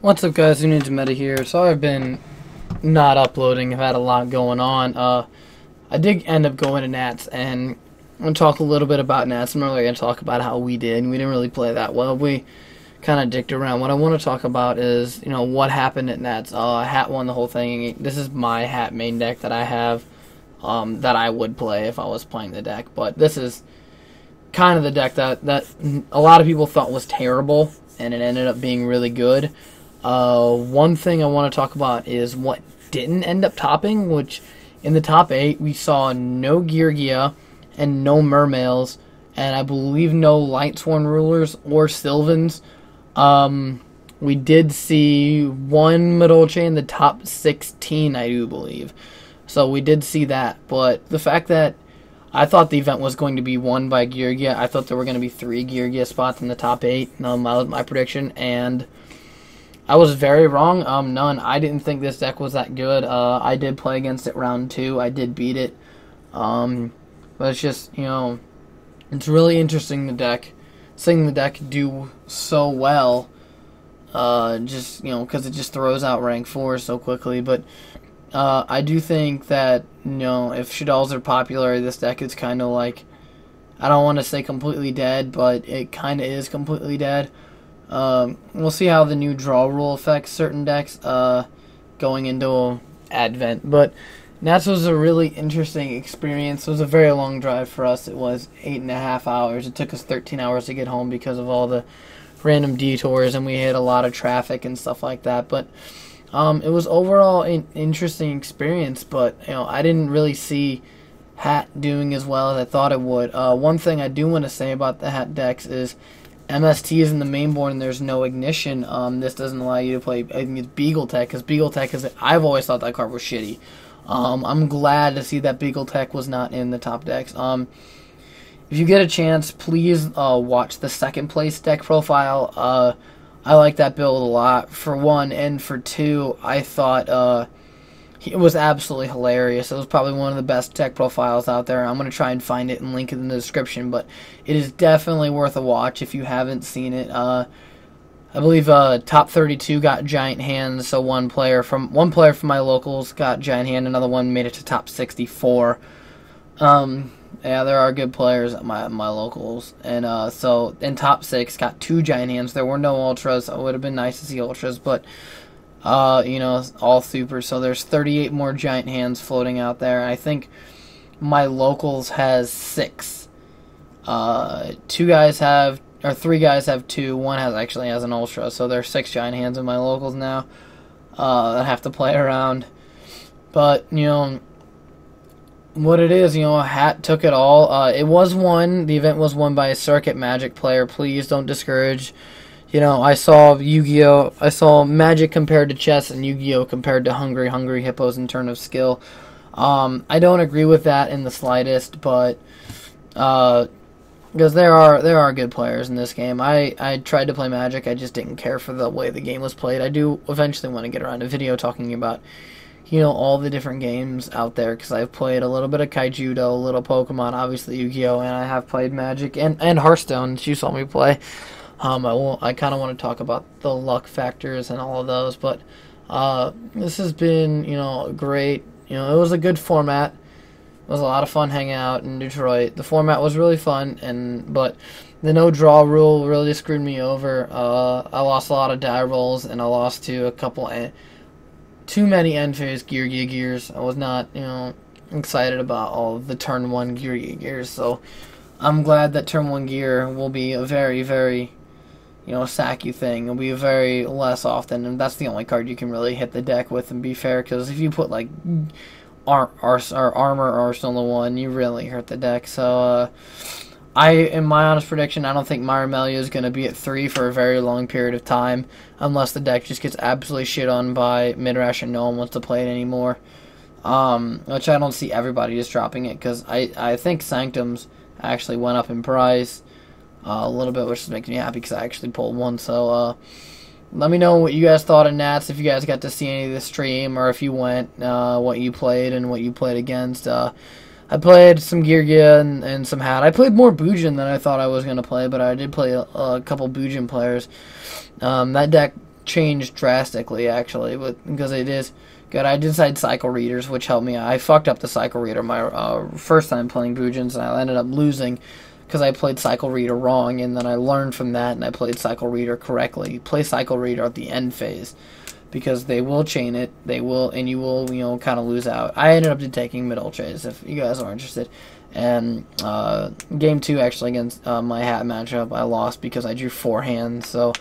What's up, guys? WhoNeedsMeta here. Sorry I've been not uploading. I've had a lot going on. I did end up going to Nats, and I'm going to talk a little bit about Nats. I'm not really going to talk about how we did. We didn't really play that well. We kind of dicked around. What I want to talk about is, what happened at Nats. Hat won the whole thing. This is my Hat main deck that I have, that I would play if I was playing the deck. But this is kind of the deck that a lot of people thought was terrible, and it ended up being really good. One thing I want to talk about is what didn't end up topping, which in the top 8 we saw no Geargia and no Mermails, and I believe no Lightsworn Rulers or Sylvans. We did see one Madolche in the top 16, I do believe. So we did see that, but the fact that I thought the event was going to be won by Geargia, I thought there were going to be 3 Geargia spots in the top 8, my prediction, and I was very wrong. None. I didn't think this deck was that good. I did play against it round 2. I did beat it. But it's just, it's really interesting seeing the deck do so well. Because it just throws out rank 4 so quickly. But I do think that, if Shaddolls are popular, this deck is kind of like, I don't want to say completely dead, but it kind of is completely dead. We'll see how the new draw rule affects certain decks going into Advent. But Nats was a really interesting experience. It was a very long drive for us. It was 8.5 hours. It took us 13 hours to get home because of all the random detours, and we hit a lot of traffic and stuff like that. But it was overall an interesting experience. But I didn't really see Hat doing as well as I thought it would. One thing I do want to say about the Hat decks is MST is in the main board and there's no ignition. This doesn't allow you to play, I think it's Beagle Tech, because Beagle Tech I've always thought that card was shitty. I'm glad to see that Beagle Tech was not in the top decks. If you get a chance, please watch the second place deck profile. I like that build a lot, for one, and for two, I thought it was absolutely hilarious. It was probably one of the best deck profiles out there. I'm going to try and find it and link it in the description, but it is definitely worth a watch if you haven't seen it. I believe top 32 got giant hands, so one player from my locals got giant hand, another one made it to top 64. Yeah, there are good players at my locals, and so in top 6 got 2 giant hands. There were no ultras. It would have been nice to see ultras, but all super. So there's 38 more giant hands floating out there. I think my locals has 6. 3 guys have 2. One actually has an ultra. So there's 6 giant hands in my locals now that have to play around. But what it is, Hat took it all. It was won. The event was won by a Circuit Magic player. Please don't discourage. I saw Yu-Gi-Oh! I saw Magic compared to chess and Yu-Gi-Oh! Compared to Hungry Hippos in turn of skill. I don't agree with that in the slightest, but because there are good players in this game. I tried to play Magic, I just didn't care for the way the game was played. I do eventually want to get around to a video talking about all the different games out there, because I've played a little bit of Kaijudo, a little Pokemon, obviously Yu-Gi-Oh!, and I have played Magic and Hearthstone, as you saw me play. I kind of want to talk about the luck factors and all of those, but this has been, great. It was a good format. It was a lot of fun hanging out in Detroit. The format was really fun, but the no draw rule really screwed me over. I lost a lot of die rolls, and I lost to a couple too many end phase Geargia gears. I was not, excited about all of the turn 1 Geargia gears, so I'm glad that turn 1 gear will be a very, very sack you thing. It'll be very less often, and that's the only card you can really hit the deck with and be fair, because if you put like Armor Arsenal 1, you really hurt the deck. So in my honest prediction, I don't think Myramelia is going to be at 3 for a very long period of time, unless the deck just gets absolutely shit on by Midrash and no one wants to play it anymore. Which I don't see everybody just dropping it, because I think Sanctums actually went up in price a little bit, which makes me happy because I actually pulled one. So let me know what you guys thought of Nats, if you guys got to see any of the stream, or if you went, what you played and what you played against. I played some Geargia and some Hat. I played more Bujin than I thought I was going to play, but I did play a couple Bujin players. That deck changed drastically, actually, because it is good. I did decide cycle readers, which helped me. I fucked up the cycle reader my first time playing Boojins, and I ended up losing because I played cycle reader wrong, and then I learned from that, and I played cycle reader correctly. Play cycle reader at the end phase, because they will chain it, they will, and you will, kind of lose out. I ended up taking mid ultras if you guys are interested. And game 2, actually, against my hat matchup, I lost because I drew 4 hands, so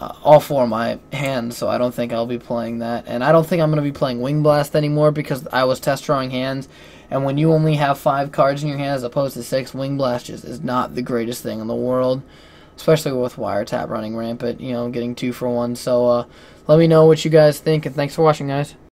all 4 of my hands, so I don't think I'll be playing that. And I don't think I'm going to be playing Wing Blast anymore because I was test drawing hands, and when you only have 5 cards in your hand as opposed to 6, Wing Blast just is not the greatest thing in the world, especially with Wiretap running rampant, getting 2 for 1. So let me know what you guys think, and thanks for watching, guys.